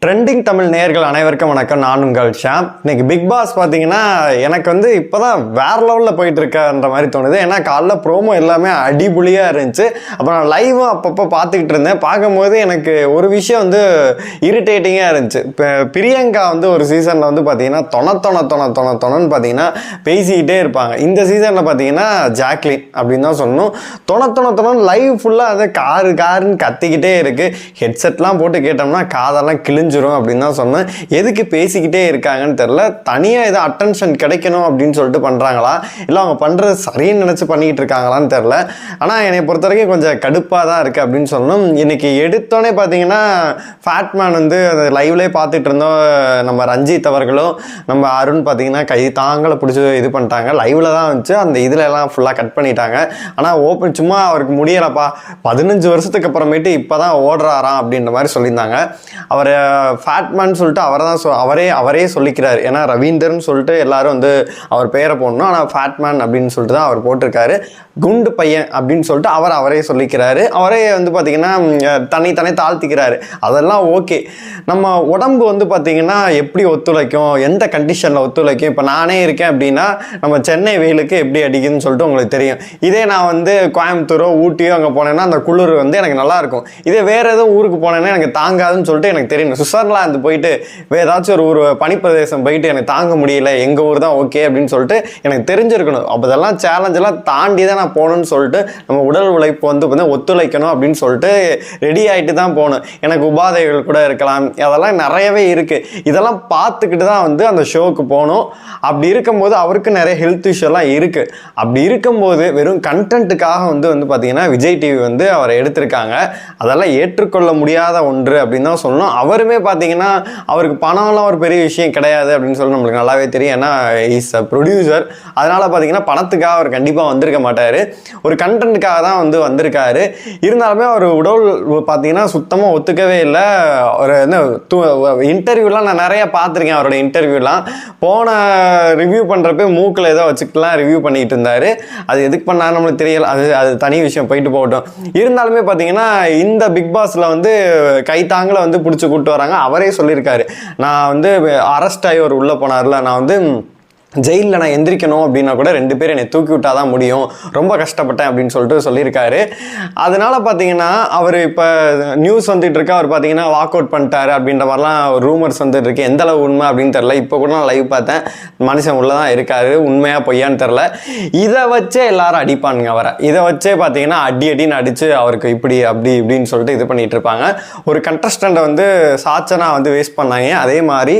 Trending Tamil நேயர்கள் அனைவருக்கும் வணக்கம். நான் உங்கள் ஷாம். இன்னைக்கு பிக் பாஸ் பார்த்தீங்கன்னா எனக்கு இப்போதான் வேற லெவலில் போயிட்டு இருக்கன்ற மாதிரி தோணுது. ஏன்னா காலைல ப்ரோமோ எல்லாமே அடிபொலியாக இருந்துச்சு. அப்புறம் நான் லைவும் அப்பப்போ பார்த்துக்கிட்டு இருந்தேன். பார்க்கும்போது எனக்கு ஒரு விஷயம் இரிட்டேட்டிங்காக இருந்துச்சு. இப்போ பிரியங்கா ஒரு சீசனில் பார்த்தீங்கன்னா தொணன்னு பார்த்தீங்கன்னா பேசிக்கிட்டே இருப்பாங்க. இந்த சீசனில் பார்த்தீங்கன்னா ஜாக்லின் அப்படின்னு தான் சொல்லணும். தொணன்னு லைவ் ஃபுல்லாக அதை காருன்னு கத்திக்கிட்டே இருக்குது. ஹெட்செட்லாம் போட்டு கேட்டோம்னா காதெல்லாம் கிழிஞ்சிரும் அப்படின்னு தான் சொன்னேன். எதுக்கு பேசிக்கிட்டே இருக்காங்கன்னு தெரியல. தனியாக ஏதோ அட்டென்ஷன் கிடைக்கணும் அப்படின்னு சொல்லிட்டு பண்ணுறாங்களா, இல்லை அவங்க பண்ணுறது சரின்னு நினச்சி பண்ணிக்கிட்டு இருக்காங்களான்னு தெரில. ஆனால் என்னை பொறுத்த வரைக்கும் கொஞ்சம் கடுப்பாக தான் இருக்குது அப்படின்னு சொல்லணும். இன்றைக்கி எடுத்தோடனே பார்த்தீங்கன்னா ஃபேட்மேன் லைவ்லேயே பார்த்துட்டு இருந்தோம். நம்ம ரஞ்சித் அவர்களும் நம்ம அருண் பார்த்தீங்கன்னா கை தாங்களை பிடிச்சி இது பண்ணிட்டாங்க. லைவில் தான் வந்துச்சு. அந்த இதில் எல்லாம் ஃபுல்லாக கட் பண்ணிட்டாங்க. ஆனால் ஓப்பன் சும்மா அவருக்கு முடியலப்பா, 15 வருஷத்துக்கு அப்புறமேட்டு இப்போ தான் ஓடுறாராம் அப்படின்ற மாதிரி சொல்லியிருந்தாங்க. அவர் ஃபேட்மேன் சொல்லிட்டு அவரே சொல்லிக்கிறாரு. ஏன்னா ரவீந்தர்னு சொல்லிட்டு எல்லாரும் அவர் பெயரை போடணும். ஆனால் ஃபேட்மேன் அப்படின்னு சொல்லிட்டு தான் அவர் போட்டிருக்காரு. குண்டு பையன் அப்படின்னு சொல்லிட்டு அவரே சொல்லிக்கிறாரு. அவரே பார்த்தீங்கன்னா தன்னை தாழ்த்திக்கிறாரு. அதெல்லாம் ஓகே. நம்ம உடம்பு பார்த்தீங்கன்னா எப்படி ஒத்துழைக்கும், எந்த கண்டிஷனில் ஒத்துழைக்கும். இப்போ நானே இருக்கேன் அப்படின்னா நம்ம சென்னை வெயிலுக்கு எப்படி அடிக்குதுன்னு சொல்லிட்டு உங்களுக்கு தெரியும். இதே நான் கோயம்புத்தூரோ ஊட்டியோ அங்கே போனேன்னா அந்த குளிர் எனக்கு நல்லாயிருக்கும். இதே வேறு எதுவும் ஊருக்கு போனேன்னா எனக்கு தாங்காதுன்னு சொல்லிட்டு எனக்கு தெரியும். சுவிட்சர்லாந்து போயிட்டு ஏதாச்சும் ஒரு பனிப்பிரதேசம் போயிட்டு எனக்கு தாங்க முடியல, எங்கள் ஊர் தான் ஓகே அப்படின்னு சொல்லிட்டு எனக்கு தெரிஞ்சிருக்கணும். அப்போ இதெல்லாம் சேலஞ்செல்லாம் தாண்டி தான் நான் போகணும்னு சொல்லிட்டு நம்ம உடல் உழைப்பு ஒத்துழைக்கணும் அப்படின்னு சொல்லிட்டு ரெடி ஆகிட்டு தான் போகணும். எனக்கு உபாதைகள் கூட இருக்கலாம், அதெல்லாம் நிறையவே இருக்குது. இதெல்லாம் பார்த்துக்கிட்டு தான் அந்த ஷோவுக்கு போகணும். அப்படி இருக்கும்போது அவருக்கு நிறைய ஹெல்த் இஷ்யூலாம் இருக்குது. அப்படி இருக்கும்போது வெறும் கண்டென்ட்டுக்காக பார்த்தீங்கன்னா விஜய் டிவி அவரை எடுத்திருக்காங்க. அதெல்லாம் ஏற்றுக்கொள்ள முடியாத ஒன்று அப்படின்னு தான் சொல்லணும். அவருமே பார்த்தீங்கன்னா அவருக்கு பணம்லாம் ஒரு பெரிய விஷயம் கிடையாது அப்படின்னு சொல்லி நம்மளுக்கு நல்லாவே தெரியும். ஏன்னா இஸ் அ ப்ரொடியூசர். அதனால் பார்த்தீங்கன்னா பணத்துக்காக அவர் கண்டிப்பாக வந்திருக்க மாட்டார். ஒரு கண்டென்ட்டுக்காக தான் வந்திருக்காரு. இருந்தாலுமே அவர் உடல் பார்த்தீங்கன்னா சுத்தமாக ஒத்துக்கவே இல்லை. ஒரு இன்டர்வியூலாம் நான் நிறைய பார்த்துருக்கேன். அவரோட இன்டர்வியூலாம் போன ரிவ்யூ பண்ணுறப்ப மூக்கில் ஏதோ வச்சுக்கலாம் ரிவ்யூ பண்ணிட்டு இருந்தார். அது எதுக்கு பண்ணாரு நம்மளுக்கு தெரியல. அது தனி விஷயம், போயிட்டு போகட்டும். இருந்தாலுமே பார்த்தீங்கன்னா இந்த பிக் பாஸில் கைத்தாங்களை பிடிச்சி கூப்பிட்டு வராங்க. அவரே சொல்லியிருக்காரு, நான் அரெஸ்ட் ஆகி ஒரு உள்ளே போனார்ல, நான் ஜெயிலில் நான் எந்திரிக்கணும் அப்படின்னா கூட 2 பேர் என்னை தூக்கி விட்டால் தான் முடியும், ரொம்ப கஷ்டப்பட்டேன் அப்படின்னு சொல்லிட்டு சொல்லியிருக்காரு. அதனால் பார்த்தீங்கன்னா அவர் இப்போ நியூஸ் இருக்கா, அவர் பார்த்தீங்கன்னா வாக் அவுட் பண்ணிட்டாரு அப்படின்ற மாதிரிலாம் ரூமர்ஸ் இருக்கு. எந்த அளவு உண்மை அப்படின்னு தெரில. இப்போ கூட நான் லைவ் பார்த்தேன், மனுஷன் உள்ளே தான் இருக்காரு. உண்மையாக பொய்யான்னு தெரில. இதை வச்சே எல்லாரும் அடிப்பானுங்க அவரை. இதை வச்சே பார்த்தீங்கன்னா அடின்னு அடித்து அவருக்கு இப்படி அப்படி இப்படின்னு சொல்லிட்டு இது பண்ணிட்டு இருப்பாங்க. ஒரு கண்டஸ்டண்ட்டை சாச்சனா வேஸ்ட் பண்ணாங்க. அதே மாதிரி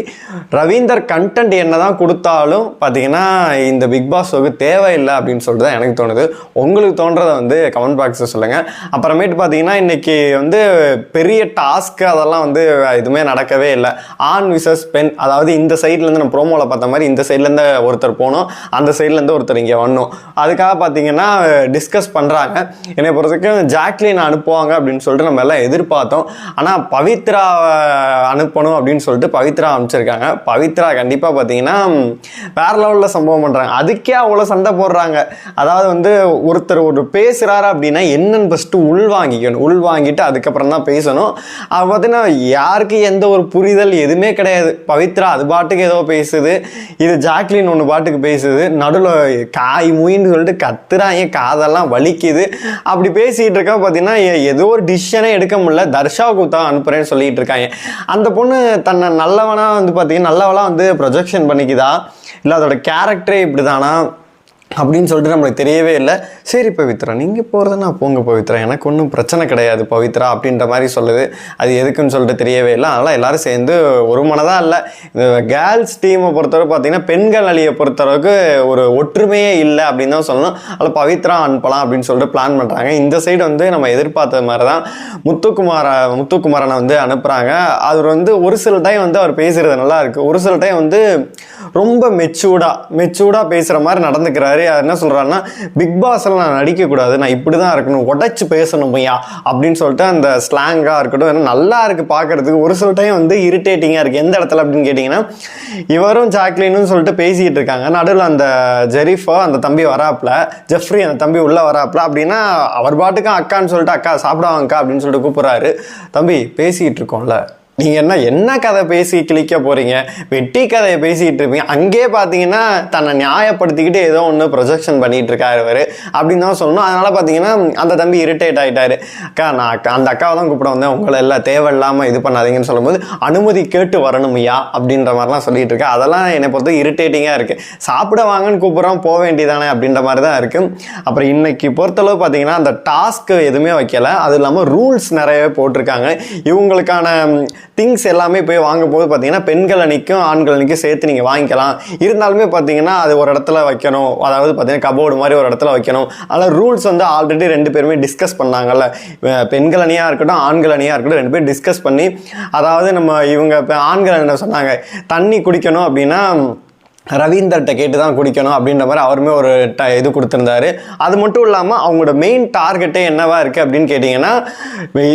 ரவீந்தர் கண்டென்ட் என்ன தான் கொடுத்தாலும் பார்த்தீங்கன்னா இந்த பிக் பாஸ் தேவையில்லை அப்படின்னு சொல்லிட்டு தான் எனக்கு தோணுது. உங்களுக்கு தோன்றதை கமெண்ட் பாக்ஸில் சொல்லுங்கள். அப்புறமேட்டு பார்த்தீங்கன்னா இன்றைக்கி பெரிய டாஸ்க்கு அதெல்லாம் எதுவுமே நடக்கவே இல்லை. ஆண் விசஸ் பெண், அதாவது இந்த சைட்லேருந்து நம்ம ப்ரோமோவில் பார்த்த மாதிரி இந்த சைட்லேருந்து ஒருத்தர் போகணும், அந்த சைட்லேருந்து ஒருத்தர் இங்கே வரணும். அதுக்காக பார்த்தீங்கன்னா டிஸ்கஸ் பண்ணுறாங்க. என்னை பொறுத்தவரைக்கும் ஜாக்லின் அனுப்புவாங்க அப்படின்னு சொல்லிட்டு நம்ம எல்லாம் எதிர்பார்த்தோம். ஆனால் பவித்ரா அனுப்பணும் அப்படின்னு சொல்லிட்டு பவித்ரா அனுப்பிச்சிருக்காங்க. பவித்ரா கண்டிப்பாக பார்த்தீங்கன்னா வேற லெவலில் சம்பவம் பண்ணுறாங்க. அதுக்கே அவ்வளோ சண்டை போடுறாங்க. அதாவது ஒருத்தர் பேசுகிறாரு அப்படின்னா என்னன்னு ஃபஸ்ட்டு உள்வாங்கிட்டு அதுக்கப்புறம் தான் பேசணும். அது பார்த்தீங்கன்னா யாருக்கு எந்த ஒரு புரிதல் எதுவுமே கிடையாது. பவித்ரா அது பாட்டுக்கு ஏதோ பேசுது, இது ஜாக்லின் ஒன்று பாட்டுக்கு பேசுது, நடுவில் காய் மூயின்னு சொல்லிட்டு கத்துறாங்க, காதெல்லாம் வலிக்குது. அப்படி பேசிகிட்டு இருக்கா பார்த்தீங்கன்னா ஏதோ ஒரு டிசிஷனே எடுக்க முடியல. தர்ஷாவுக்கு தான் அனுப்புகிறேன்னு சொல்லிட்டு இருக்காங்க. அந்த பொண்ணு தன்னை நல்லவனா பார்த்தீங்கன்னா நல்லவெல்லாம் ப்ரொஜெக்ஷன் பண்ணிக்குதா, இல்லை அதோட கேரக்டரே இப்படி தானா அப்படின்னு சொல்லிட்டு நம்மளுக்கு தெரியவே இல்லை. சரி பவித்ரா, நீங்கள் போகிறதுனா போங்க பவித்ரா, எனக்கு ஒன்றும் பிரச்சனை கிடையாது பவித்ரா அப்படின்ற மாதிரி சொல்லுது. அது எதுக்குன்னு சொல்லிட்டு தெரியவே இல்லை. அதனால் எல்லோரும் சேர்ந்து ஒரு மனதாக இல்லை. இந்த கேர்ள்ஸ் டீமை பொறுத்தவரை பார்த்தீங்கன்னா பெண்கள் அணியை பொறுத்தளவுக்கு ஒரு ஒற்றுமையே இல்லை அப்படின்னு தான் சொல்லணும். அதில் பவித்ரா அனுப்பலாம் அப்படின்னு பிளான் பண்ணுறாங்க. இந்த சைடு நம்ம எதிர்பார்த்த மாதிரி தான் முத்துக்குமாரனை அனுப்புகிறாங்க. அவர் ஒரு சில டைம் அவர் பேசுகிறது நல்லா இருக்குது. ஒரு சில டைம் ரொம்ப மெச்சூர்டாக பேசுகிற மாதிரி நடந்துக்கிறாரு. என்ன சொல்றாருன்னா, பிக் பாஸ்ல நான் நடிக்கக்கூடாது, நான் இப்படி தான் இருக்கணும், உடைச்சு பேசணும் பையா அப்படின்னு சொல்லிட்டு அந்த ஸ்லாங்கா இருக்கட்டும் நல்லா இருக்கு பார்க்கறதுக்கு. ஒரு சில டைம் இரிட்டேட்டிங்கா இருக்கு. எந்த இடத்துல அப்படின்னு கேட்டிங்கன்னா, இவரும் ஜாக்லின்னு சொல்லிட்டு பேசிக்கிட்டு இருக்காங்க. நடுவில் அந்த ஜெரிஃபா அந்த தம்பி வராப்புல, ஜெஃப்ரி அந்த தம்பி உள்ள வராப்புல அப்படின்னா அவர் பாட்டுக்கும் அக்கான்னு சொல்லிட்டு அக்கா சாப்பிடுவாங்கக்கா அப்படின்னு சொல்லிட்டு கூப்பிடுறாரு. தம்பி பேசிக்கிட்டு இருக்கோம்ல, நீங்கள் என்ன கதை பேசி கிழிக்க போகிறீங்க, வெட்டி கதையை பேசிகிட்டு இருப்பீங்க. அங்கே பார்த்தீங்கன்னா தன்னை நியாயப்படுத்திக்கிட்டு ஏதோ ஒன்று ப்ரொஜெக்ஷன் பண்ணிகிட்டு இருக்காரு இவர் அப்படின்னு தான் சொல்லணும். அதனால் பார்த்தீங்கன்னா அந்த தம்பி இரிட்டேட் ஆகிட்டாரு. அக்கா நான் அந்த அக்காவை தான் கூப்பிட வந்தேன், உங்களை எல்லாம் தேவையில்லாமல் இது பண்ணாதீங்கன்னு சொல்லும்போது அனுமதி கேட்டு வரணுமையா அப்படின்ற மாதிரிலாம் சொல்லிட்டு இருக்கேன். அதெல்லாம் என்னை பொறுத்த இரிட்டேட்டிங்காக இருக்குது. சாப்பிட வாங்கன்னு கூப்பிட்றோம், போக வேண்டியதானே அப்படின்ற மாதிரி தான் இருக்குது. அப்புறம் இன்னைக்கு பொறுத்தளவு பார்த்தீங்கன்னா அந்த டாஸ்க்கு எதுவுமே வைக்கல, அது இல்லாமல் ரூல்ஸ் நிறையவே போட்டிருக்காங்க. இவங்களுக்கான திங்ஸ் எல்லாமே போய் வாங்கும் போது பார்த்தீங்கன்னா பெண்கள் அணிக்கும் ஆண்கள் அணிக்கும் சேர்த்து நீங்கள் வாங்கிக்கலாம். இருந்தாலுமே பார்த்தீங்கன்னா அது ஒரு இடத்துல வைக்கணும், அதாவது பார்த்தீங்கன்னா கபோர்டு மாதிரி ஒரு இடத்துல வைக்கணும். அதில் ரூல்ஸ் வந்து ஆல்ரெடி 2 பேருமே டிஸ்கஸ் பண்ணாங்கல்ல, பெண்கள் அணியாக இருக்கட்டும் ஆண்கள் அணியாக இருக்கட்டும் 2 பேர் டிஸ்கஸ் பண்ணி, அதாவது நம்ம இவங்க ஆண்கள் என்ன சொன்னாங்க, தண்ணி குடிக்கணும் அப்படின்னா ரவீந்தர்கிட்ட கேட்டு தான் குடிக்கணும் அப்படின்ற மாதிரி அவருமே ஒரு இது கொடுத்துருந்தாரு. அது மட்டும் இல்லாமல் அவங்களோட மெயின் டார்கெட்டே என்னவா இருக்குது அப்படின்னு கேட்டிங்கன்னா,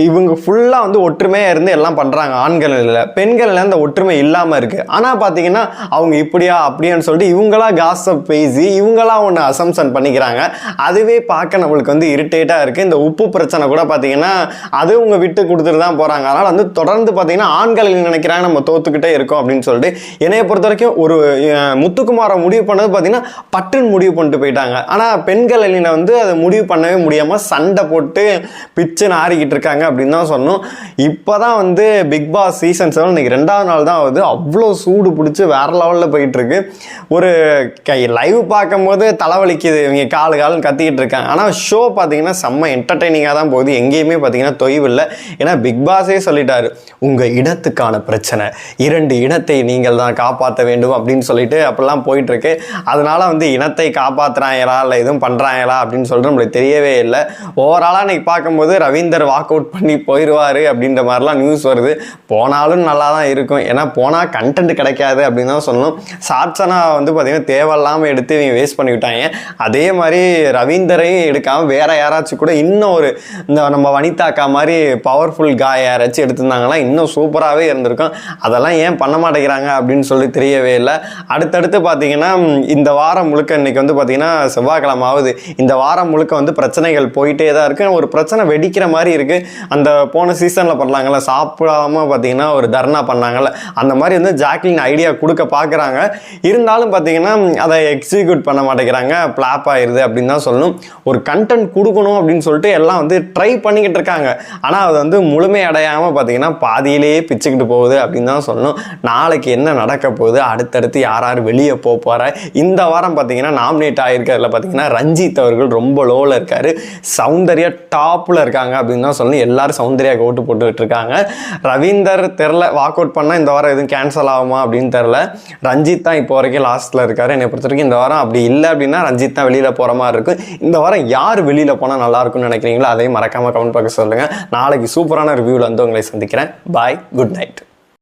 இவங்க ஃபுல்லாக வந்து ஒற்றுமையாக இருந்து எல்லாம் பண்ணுறாங்க. ஆண்கள் இல்லை பெண்கள் அந்த ஒற்றுமை இல்லாமல் இருக்குது. ஆனால் பார்த்தீங்கன்னா அவங்க இப்படியா அப்படியான்னு சொல்லிட்டு இவங்களா காசப் பேசி இவங்களா ஒன்று அசம்சன் பண்ணிக்கிறாங்க. அதுவே பார்க்க நம்மளுக்கு வந்து இரிட்டேட்டாக இருக்குது. இந்த உப்பு பிரச்சனை கூட பார்த்தீங்கன்னா அது இவங்க விட்டு கொடுத்துட்டு தான் போகிறாங்க. அதனால் வந்து தொடர்ந்து பார்த்தீங்கன்னா ஆண்கள் நினைக்கிறாங்க நம்ம தோத்துக்கிட்டே இருக்கோம் அப்படின்னு சொல்லிட்டு. என்னைய பொறுத்த வரைக்கும் ஒரு முத்துக்குமாரை முடிவு பண்ணது பார்த்தீங்கன்னா பட்டுன்னு முடிவு பண்ணிட்டு போயிட்டாங்க. ஆனால் பெண்கள் அணியில வந்து அதை முடிவு பண்ணவே முடியாமல் சண்டை போட்டு பிச்சு நாரிக்கிட்டு இருக்காங்க அப்படின்னு தான் சொன்னோம். இப்போ தான் வந்து பிக் பாஸ் சீசன் 7 இன்னைக்கு 2வது நாள் தான் ஆகுது. அவ்வளோ சூடு பிடிச்சி வேற லெவலில் போயிட்டு இருக்கு. ஒரு லைவ் பார்க்கும்போது தலைவலிக்குது, இவங்க காலுன்னு கத்திக்கிட்டு இருக்காங்க. ஆனால் ஷோ பார்த்தீங்கன்னா செம்ம என்டர்டெய்னிங்காக தான் போகுது. எங்கேயுமே பார்த்தீங்கன்னா தொய்வு இல்லை. ஏன்னா பிக் பாஸே சொல்லிட்டாரு, உங்கள் இடத்துக்கான பிரச்சனை 2 இடத்தை நீங்கள் தான் காப்பாற்ற வேண்டும் அப்படின்னு சொல்லிட்டு அப்படிலாம் போயிட்டுருக்கு. அதனால வந்து இனத்தை காப்பாற்றுறாங்களா இல்லை எதுவும் பண்ணுறாங்களா அப்படின்னு சொல்லிட்டு நம்மளுக்கு தெரியவே இல்லை. ஓவராலாக இன்னைக்கு பார்க்கும்போது ரவீந்தர் வாக் அவுட் பண்ணி போயிடுவார் அப்படின்ற மாதிரிலாம் நியூஸ் வருது. போனாலும் நல்லா தான் இருக்கும், ஏன்னா போனால் கண்டென்ட் கிடைக்காது அப்படின்னு தான் சொல்லணும். ஷார்ட்ஸனா வந்து பார்த்தீங்கன்னா தேவையில்லாமல் எடுத்து இவங்க வேஸ்ட் பண்ணி விட்டாங்க. அதே மாதிரி ரவீந்தரையும் எடுக்காமல் வேற யாராச்சும் கூட இன்னும் ஒரு இந்த நம்ம வனிதாக்கா மாதிரி பவர்ஃபுல் காய் யாராச்சும் எடுத்திருந்தாங்கன்னா இன்னும் சூப்பராகவே இருந்திருக்கும். அதெல்லாம் ஏன் பண்ண மாட்டேங்கிறாங்க அப்படின்னு சொல்லி தெரியவே இல்லை. அடுத்தடுத்து பார்த்தீங்கன்னா இந்த வாரம் முழுக்க இன்னைக்கு வந்து பார்த்தீங்கன்னா செவ்வாய்க்கிழமை ஆகுது. இந்த வாரம் முழுக்க வந்து பிரச்சனைகள் போயிட்டே தான் இருக்கு. ஒரு பிரச்சனை வெடிக்கிற மாதிரி இருக்கு. அந்த போன சீசனில் பண்ணலாங்கல்ல, சாப்பிடாம பார்த்தீங்கன்னா ஒரு தர்ணா பண்ணாங்கல்ல, அந்த மாதிரி வந்து ஜாக்லின் ஐடியா கொடுக்க பார்க்குறாங்க. இருந்தாலும் பார்த்தீங்கன்னா அதை எக்ஸிக்யூட் பண்ண மாட்டேங்கிறாங்க, பிளாப் ஆயிடுது அப்படின்னு தான் சொல்லணும். ஒரு கண்டென்ட் கொடுக்கணும் அப்படின்னு சொல்லிட்டு எல்லாம் வந்து ட்ரை பண்ணிக்கிட்டு இருக்காங்க. ஆனால் அது வந்து முழுமையடையாமல் பார்த்தீங்கன்னா பாதியிலேயே பிச்சுக்கிட்டு போகுது அப்படின்னு தான் சொல்லணும். நாளைக்கு என்ன நடக்க போகுது, அடுத்தடுத்து யார் வெளியே போகிற இந்த வாரம் பார்த்தீங்கன்னா நாமினேட் ஆகிருக்கிறதுல பார்த்தீங்கன்னா ரஞ்சித் அவர்கள் ரொம்ப லோவில் இருக்காரு. சௌந்தர்யா டாப்பில் இருக்காங்க அப்படின்னு தான் சொல்லணும். எல்லாரும் சௌந்தர்யாவுக்கு ஓட்டு போட்டுக்கிட்டு இருக்காங்க. ரவீந்தர் தெரில, வாக் அவுட் பண்ணால் இந்த வாரம் எதுவும் கேன்சல் ஆகுமா அப்படின்னு தெரில. ரஞ்சித் தான் இப்போ வரைக்கும் லாஸ்ட்டில் இருக்காரு. என்னை பொறுத்த வரைக்கும் இந்த வாரம் அப்படி இல்லை அப்படின்னா ரஞ்சித் தான் வெளியில் போகிற மாதிரி இருக்கும். இந்த வாரம் யார் வெளியில் போனால் நல்லா இருக்கும்னு நினைக்கிறீங்களோ அதையும் மறக்காமல் கமெண்ட் பாக்ஸ் சொல்லுங்கள். நாளைக்கு சூப்பரான ரிவ்யூவில் வந்து உங்களை சந்திக்கிறேன். பாய், குட் நைட்.